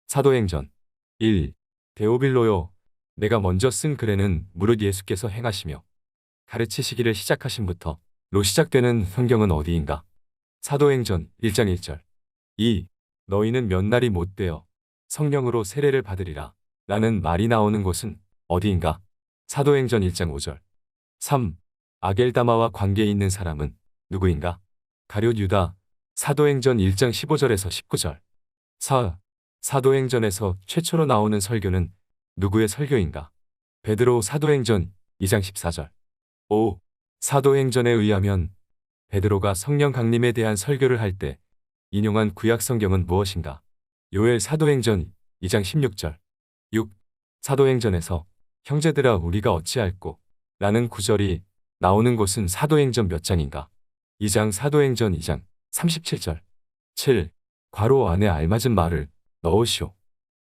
사도행전 1. 데오빌로요. 내가 먼저 쓴 글에는 무릇 예수께서 행하시며 가르치시기를 시작하신부터 로 시작되는 성경은 어디인가? 사도행전 1장 1절. 2. 너희는 몇 날이 못되어 성령으로 세례를 받으리라 라는 말이 나오는 곳은 어디인가? 사도행전 1장 5절. 3. 아겔다마와 관계 있는 사람은 누구인가? 가룟 유다. 사도행전 1장 15절에서 19절. 4. 사도행전에서 최초로 나오는 설교는 누구의 설교인가? 베드로. 사도행전 2장 14절. 5. 사도행전에 의하면 베드로가 성령 강림에 대한 설교를 할 때 인용한 구약 성경은 무엇인가? 요엘. 사도행전 2장 16절. 6. 사도행전에서 형제들아 우리가 어찌할꼬 라는 구절이 나오는 곳은 사도행전 몇 장인가? 2장. 사도행전 2장 37절. 7. 괄호 안에 알맞은 말을 넣으시오.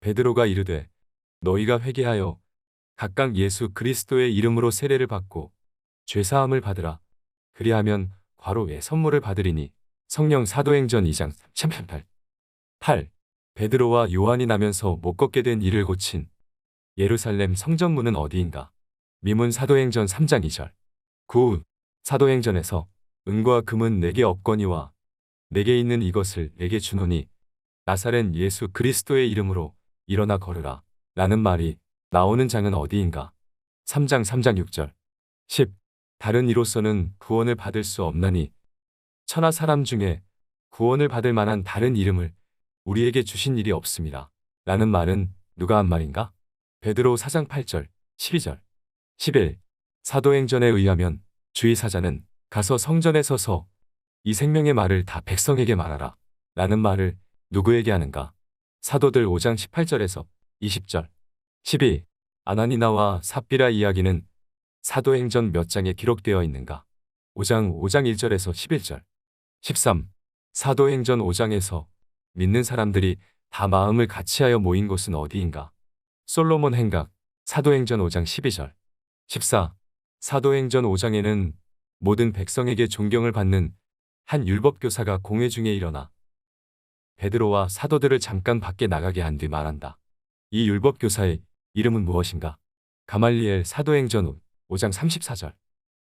베드로가 이르되 너희가 회개하여 각각 예수 그리스도의 이름으로 세례를 받고 죄사함을 받으라. 그리하면 괄호에 선물을 받으리니 성령. 사도행전 2장 38. 8. 베드로와 요한이 나면서 못 걷게 된 이를 고친 예루살렘 성전문은 어디인가? 미문. 사도행전 3장 2절. 9. 사도행전에서 은과 금은 내게 없거니와 내게 있는 이것을 내게 주노니 나사렛 예수 그리스도의 이름으로 일어나 걸으라 라는 말이 나오는 장은 어디인가? 3장 6절. 10. 다른 이로서는 구원을 받을 수 없나니 천하 사람 중에 구원을 받을 만한 다른 이름을 우리에게 주신 일이 없습니다 라는 말은 누가 한 말인가? 베드로. 4장 8절 12절. 11. 사도행전에 의하면 주의사자는 가서 성전에 서서 이 생명의 말을 다 백성에게 말하라 라는 말을 누구에게 하는가? 사도들 5장 18절에서 20절. 12. 아나니나와 삽비라 이야기는 사도행전 몇 장에 기록되어 있는가? 5장 1절에서 11절. 13. 사도행전 5장에서 믿는 사람들이 다 마음을 같이하여 모인 곳은 어디인가? 솔로몬 행각. 사도행전 5장 12절. 14. 사도행전 5장에는 모든 백성에게 존경을 받는 한 율법교사가 공회 중에 일어나 베드로와 사도들을 잠깐 밖에 나가게 한 뒤 말한다. 이 율법교사의 이름은 무엇인가? 가말리엘. 사도행전 5장 34절.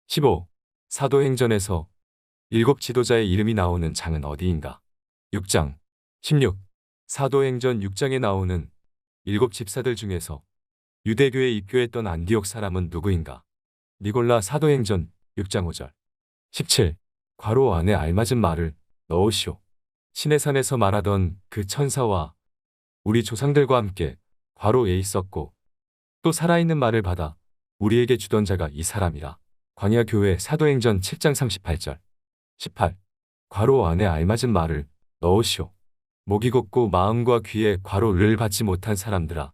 15. 사도행전에서 7 지도자의 이름이 나오는 장은 어디인가? 6장. 16. 사도행전 6장에 나오는 7 집사들 중에서 유대교에 입교했던 안디옥 사람은 누구인가? 니골라. 사도행전 6장 5절. 17. 괄호 안에 알맞은 말을 넣으시오. 시내산에서 말하던 그 천사와 우리 조상들과 함께 괄호에 있었고 또 살아있는 말을 받아 우리에게 주던 자가 이 사람이라. 광야교회. 사도행전 7장 38절. 18. 괄호 안에 알맞은 말을 넣으시오. 목이 곧고 마음과 귀에 괄호를 받지 못한 사람들아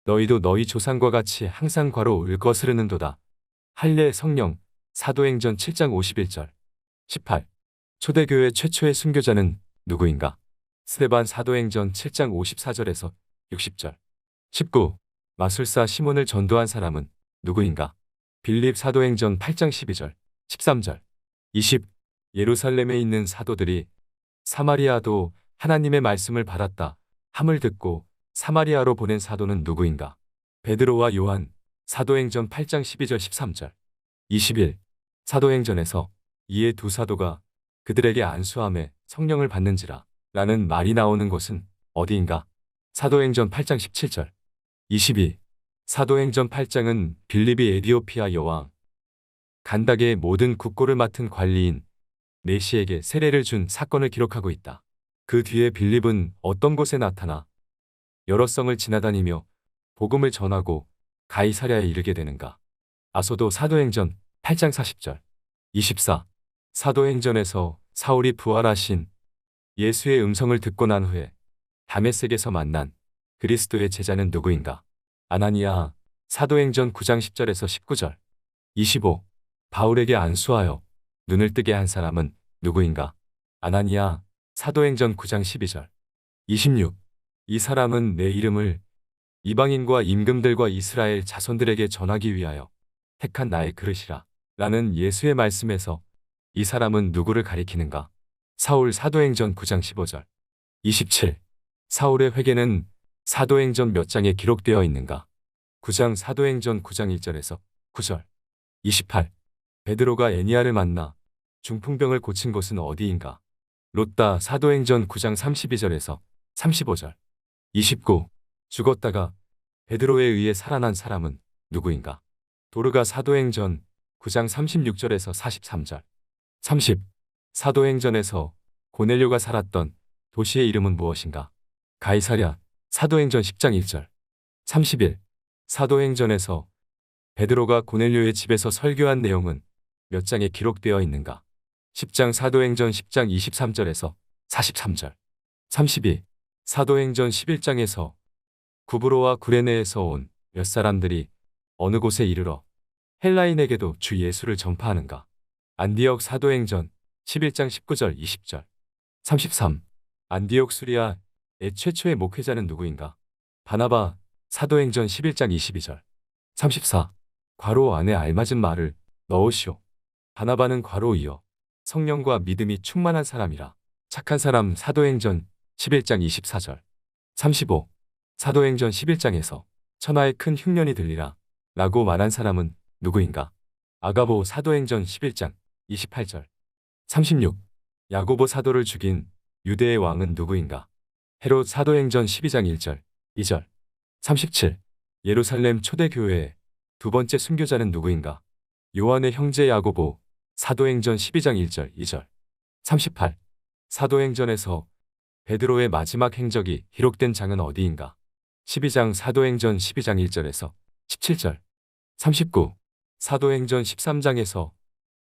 너희도 너희 조상과 같이 항상 괄호를 거스르는도다. 할례 성령. 사도행전 7장 51절. 18. 초대교회 최초의 순교자는 누구인가? 스데반. 사도행전 7장 54절에서 60절. 19. 마술사 시몬을 전도한 사람은 누구인가? 빌립. 사도행전 8장 12절, 13절. 20. 예루살렘에 있는 사도들이 사마리아도 하나님의 말씀을 받았다 함을 듣고 사마리아로 보낸 사도는 누구인가? 베드로와 요한. 사도행전 8장 12절 13절. 21. 사도행전에서 이에 두 사도가 그들에게 안수함에 성령을 받는지라 라는 말이 나오는 곳은 어디인가? 사도행전 8장 17절. 22. 사도행전 8장은 빌립이 에디오피아 여왕 간닥의 모든 국고를 맡은 관리인 네시에게 세례를 준 사건을 기록하고 있다. 그 뒤에 빌립은 어떤 곳에 나타나 여러 성을 지나다니며 복음을 전하고 가이사랴에 이르게 되는가? 아소도. 사도행전 8장 40절. 24. 사도행전에서 사울이 부활하신 예수의 음성을 듣고 난 후에 다메섹에서 만난 그리스도의 제자는 누구인가? 아나니아. 사도행전 9장 10절에서 19절. 25. 바울에게 안수하여 눈을 뜨게 한 사람은 누구인가? 아나니아. 사도행전 9장 12절. 26. 이 사람은 내 이름을 이방인과 임금들과 이스라엘 자손들에게 전하기 위하여 택한 나의 그릇이라 라는 예수의 말씀에서 이 사람은 누구를 가리키는가? 사울. 사도행전 9장 15절. 27. 사울의 회개는 사도행전 몇 장에 기록되어 있는가? 9장 사도행전 9장 1절에서 9절. 28. 베드로가 애니아를 만나 중풍병을 고친 곳은 어디인가? 롯다 사도행전 9장 32절에서 35절. 29. 죽었다가 베드로에 의해 살아난 사람은 누구인가? 도르가 사도행전 9장 36절에서 43절. 30. 사도행전에서 고넬료가 살았던 도시의 이름은 무엇인가? 가이사랴 사도행전 10장 1절. 31. 사도행전에서 베드로가 고넬료의 집에서 설교한 내용은 몇 장에 기록되어 있는가? 10장 사도행전 10장 23절에서 43절. 32. 사도행전 11장에서 구브로와 구레네에서 온 몇 사람들이 어느 곳에 이르러 헬라인에게도 주 예수를 전파하는가? 안디옥 사도행전 11장 19절 20절. 33. 안디옥 수리아의 최초의 목회자는 누구인가? 바나바 사도행전 11장 22절. 34. 괄호 안에 알맞은 말을 넣으시오. 바나바는 괄호이어 성령과 믿음이 충만한 사람이라 착한 사람 사도행전 11장 24절. 35. 사도행전 11장에서 천하에 큰 흉년이 들리라 라고 말한 사람은 누구인가? 아가보 사도행전 11장 28절. 36. 야고보 사도를 죽인 유대의 왕은 누구인가? 헤롯 사도행전 12장 1절 2절. 37. 예루살렘 초대교회의 두 번째 순교자는 누구인가? 요한의 형제 야고보 사도행전 12장 1절 2절. 38. 사도행전에서 베드로의 마지막 행적이 기록된 장은 어디인가? 12장 사도행전 12장 1절에서 17절. 39. 사도행전 13장에서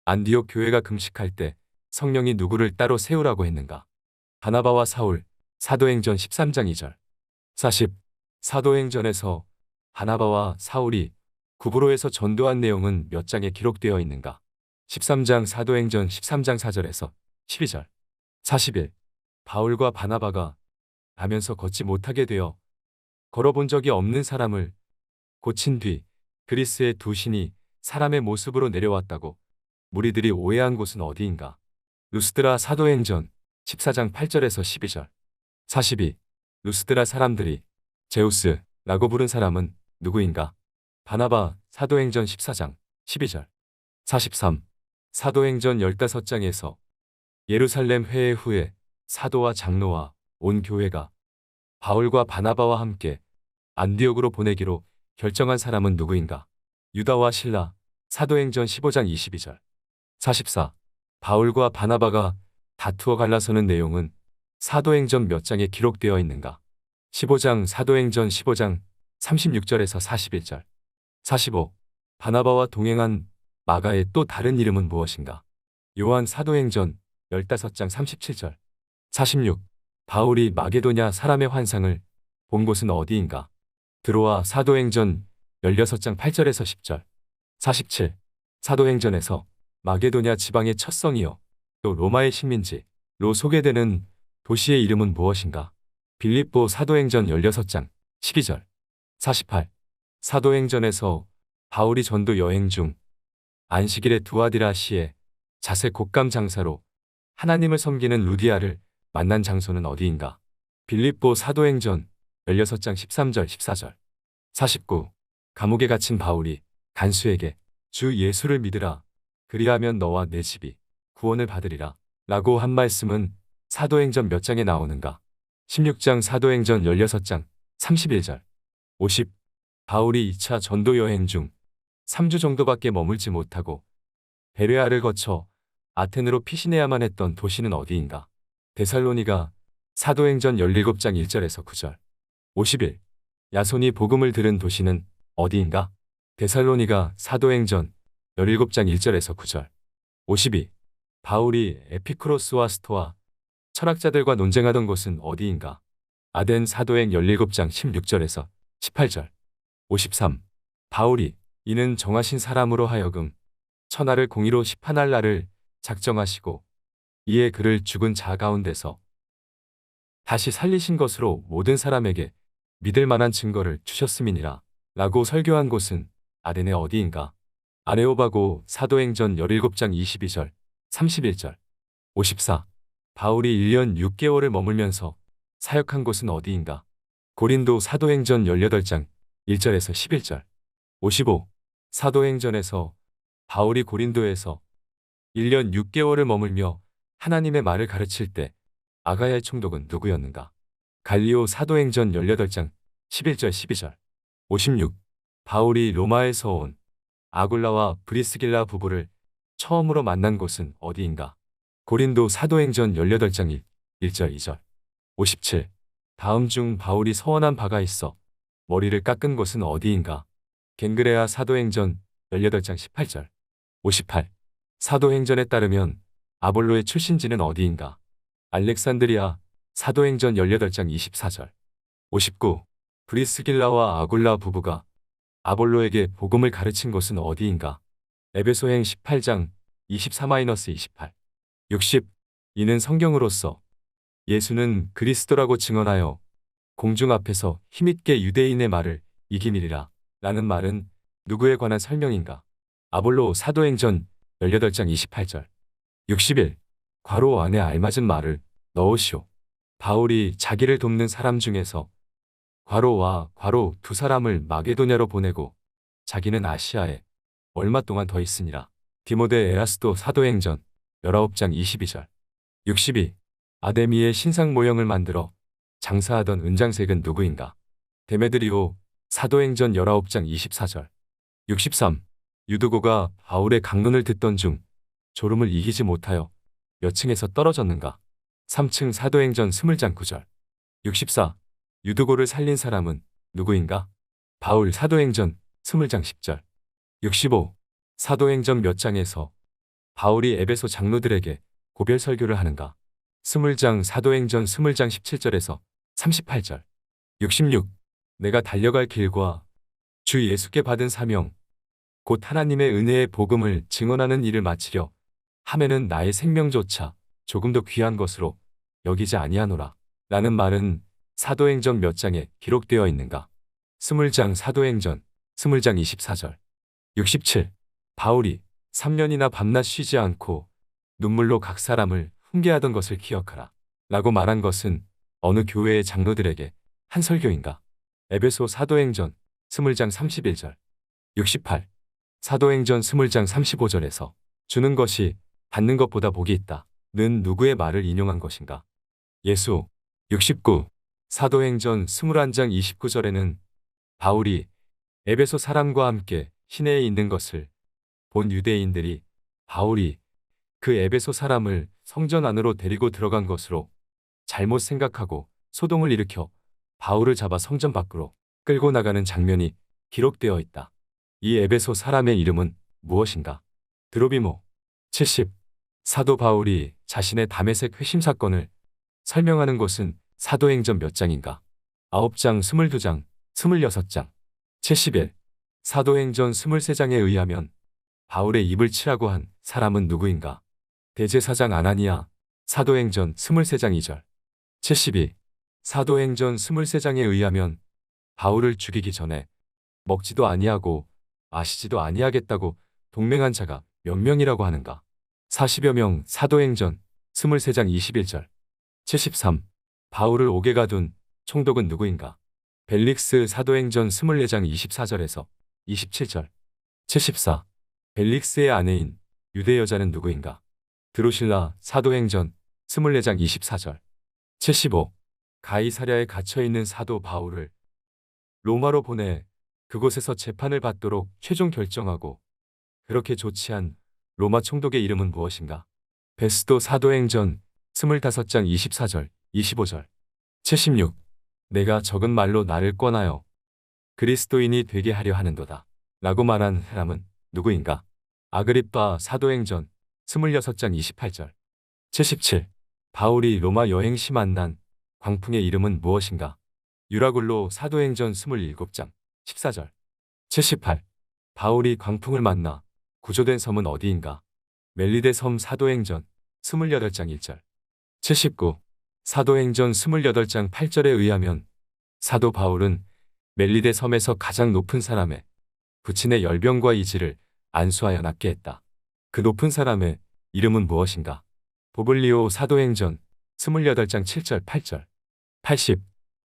안디옥 교회가 금식할 때 성령이 누구를 따로 세우라고 했는가? 바나바와 사울 사도행전 13장 2절. 40. 사도행전에서 바나바와 사울이 구브로에서 전도한 내용은 몇 장에 기록되어 있는가? 13장 사도행전 13장 4절에서 12절. 41. 바울과 바나바가 가면서 걷지 못하게 되어 걸어본 적이 없는 사람을 고친 뒤 그리스의 두 신이 사람의 모습으로 내려왔다고 무리들이 오해한 곳은 어디인가? 루스드라 사도행전 14장 8절에서 12절. 42. 루스드라 사람들이 제우스라고 부른 사람은 누구인가? 바나바 사도행전 14장 12절. 43. 사도행전 15장에서 예루살렘 회의 후에 사도와 장로와 온 교회가 바울과 바나바와 함께 안디옥으로 보내기로 결정한 사람은 누구인가? 유다와 실라 사도행전 15장 22절. 44. 바울과 바나바가 다투어 갈라서는 내용은 사도행전 몇 장에 기록되어 있는가? 15장 사도행전 15장 36절에서 41절. 45. 바나바와 동행한 마가의 또 다른 이름은 무엇인가? 요한 사도행전 15장 37절. 46. 바울이 마게도냐 사람의 환상을 본 곳은 어디인가? 드로아 사도행전 16장 8절에서 10절. 47. 사도행전에서 마게도냐 지방의 첫 성이요 또 로마의 식민지로 소개되는 도시의 이름은 무엇인가? 빌립보 사도행전 16장 12절. 48. 사도행전에서 바울이 전도 여행 중 안식일에 두아디라 시에 자색 곶감 장사로 하나님을 섬기는 루디아를 만난 장소는 어디인가? 빌립보 사도행전 16장 13절 14절. 49. 감옥에 갇힌 바울이 간수에게 주 예수를 믿으라 그리하면 너와 내 집이 구원을 받으리라 라고 한 말씀은 사도행전 몇 장에 나오는가? 16장 사도행전 16장 31절. 50. 바울이 2차 전도 여행 중 3주 정도밖에 머물지 못하고 베레아를 거쳐 아텐으로 피신해야만 했던 도시는 어디인가? 데살로니가 사도행전 17장 1절에서 9절. 51. 야손이 복음을 들은 도시는 어디인가? 데살로니가 사도행전 17장 1절에서 9절. 52. 바울이 에피크로스와 스토아 철학자들과 논쟁하던 곳은 어디인가? 아덴 사도행 17장 16절에서 18절. 53. 바울이 이는 정하신 사람으로 하여금 천하를 공의로 심판할 날을 작정하시고 이에 그를 죽은 자 가운데서 다시 살리신 것으로 모든 사람에게 믿을 만한 증거를 주셨음이니라 라고 설교한 곳은 아덴의 어디인가? 아레오바고 사도행전 17장 22절 31절. 54. 바울이 1년 6개월을 머물면서 사역한 곳은 어디인가? 고린도 사도행전 18장 1절에서 11절. 55. 사도행전에서 바울이 고린도에서 1년 6개월을 머물며 하나님의 말을 가르칠 때 아가야의 총독은 누구였는가? 갈리오 사도행전 18장 11절 12절. 56. 바울이 로마에서 온 아굴라와 브리스길라 부부를 처음으로 만난 곳은 어디인가? 고린도 사도행전 18장 1절 2절. 57. 다음 중 바울이 서원한 바가 있어 머리를 깎은 곳은 어디인가? 갱그레아 사도행전 18장 18절. 58. 사도행전에 따르면 아볼로의 출신지는 어디인가? 알렉산드리아 사도행전 18장 24절. 59. 브리스길라와 아굴라 부부가 아볼로에게 복음을 가르친 곳은 어디인가? 에베소행 18장 24-28. 60. 이는 성경으로서 예수는 그리스도라고 증언하여 공중 앞에서 힘있게 유대인의 말을 이기니리라 라는 말은 누구에 관한 설명인가? 아볼로 사도행전 18장 28절. 61. 괄호 안에 알맞은 말을 넣으시오. 바울이 자기를 돕는 사람 중에서 괄호와 괄호 두 사람을 마게도냐로 보내고 자기는 아시아에 얼마 동안 더 있으니라. 디모데 에라스도 사도행전 19장 22절. 62. 아데미의 신상 모형을 만들어 장사하던 은장색은 누구인가? 데메드리오 사도행전 19장 24절. 63. 유두고가 바울의 강론을 듣던 중 졸음을 이기지 못하여 몇 층에서 떨어졌는가? 3층 사도행전 20장 9절. 64. 유두고를 살린 사람은 누구인가? 바울 사도행전 20장 10절. 65. 사도행전 몇 장에서 바울이 에베소 장로들에게 고별 설교를 하는가? 20장 사도행전 20장 17절에서 38절. 66. 내가 달려갈 길과 주 예수께 받은 사명 곧 하나님의 은혜의 복음을 증언하는 일을 마치려 하면은 나의 생명조차 조금 더 귀한 것으로 여기지 아니하노라 라는 말은 사도행전 몇 장에 기록되어 있는가? 20장 사도행전 20장 24절. 67. 바울이 3년이나 밤낮 쉬지 않고 눈물로 각 사람을 훈계하던 것을 기억하라 라고 말한 것은 어느 교회의 장로들에게 한 설교인가? 에베소 사도행전 20장 31절. 68. 사도행전 20장 35절에서 주는 것이 받는 것보다 복이 있다 는 누구의 말을 인용한 것인가? 예수. 69. 사도행전 21장 29절에는 바울이 에베소 사람과 함께 시내에 있는 것을 본 유대인들이 바울이 그 에베소 사람을 성전 안으로 데리고 들어간 것으로 잘못 생각하고 소동을 일으켜 바울을 잡아 성전 밖으로 끌고 나가는 장면이 기록되어 있다. 이 에베소 사람의 이름은 무엇인가? 드로비모. 70. 사도 바울이 자신의 다메섹 회심 사건을 설명하는 곳은 사도행전 몇 장인가? 9장, 22장, 26장. 71. 사도행전 23장에 의하면 바울의 입을 치라고 한 사람은 누구인가? 대제사장 아나니아. 사도행전 23장 2절. 72. 사도행전 23장에 의하면 바울을 죽이기 전에 먹지도 아니하고 마시지도 아니하겠다고 동맹한 자가 몇 명이라고 하는가? 40여 명. 사도행전 23장 21절. 73. 바울을 옥에 가둔 총독은 누구인가? 벨릭스. 사도행전 24장 24절에서 27절. 74. 벨릭스의 아내인 유대 여자는 누구인가? 드로실라. 사도행전 24장 24절. 75. 가이사랴에 갇혀있는 사도 바울을 로마로 보내 그곳에서 재판을 받도록 최종 결정하고 그렇게 조치한 로마 총독의 이름은 무엇인가? 베스도. 사도행전 25장 24절, 25절. 76. 내가 적은 말로 나를 꿔나여 그리스도인이 되게 하려 하는도다 라고 말한 사람은 누구인가? 아그립바. 사도행전 26장 28절. 77. 바울이 로마 여행 시 만난 광풍의 이름은 무엇인가? 유라굴로. 사도행전 27장 14절. 78. 바울이 광풍을 만나 구조된 섬은 어디인가? 멜리데 섬. 사도행전 28장 1절. 79. 사도행전 28장 8절에 의하면 사도 바울은 멜리데 섬에서 가장 높은 사람의 부친의 열병과 이지를 안수하여 낫게 했다. 그 높은 사람의 이름은 무엇인가? 보블리오. 사도행전 28장 7절 8절. 80.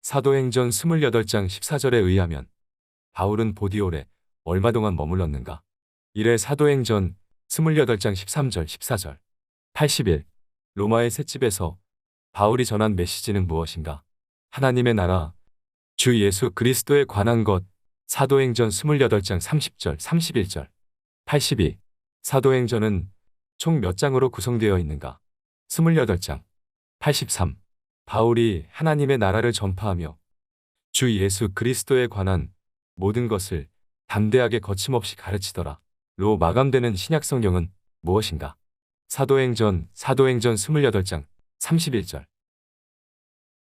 사도행전 28장 14절에 의하면 바울은 보디올에 얼마 동안 머물렀는가? 1회 사도행전 28장 13절 14절 81. 로마의 셋집에서 바울이 전한 메시지는 무엇인가? 하나님의 나라, 주 예수 그리스도에 관한 것. 사도행전 28장 30절 31절 82. 사도행전은 총 몇 장으로 구성되어 있는가? 28장 83. 바울이 하나님의 나라를 전파하며 주 예수 그리스도에 관한 모든 것을 담대하게 거침없이 가르치더라. 로 마감되는 신약성경은 무엇인가? 사도행전 28장 31절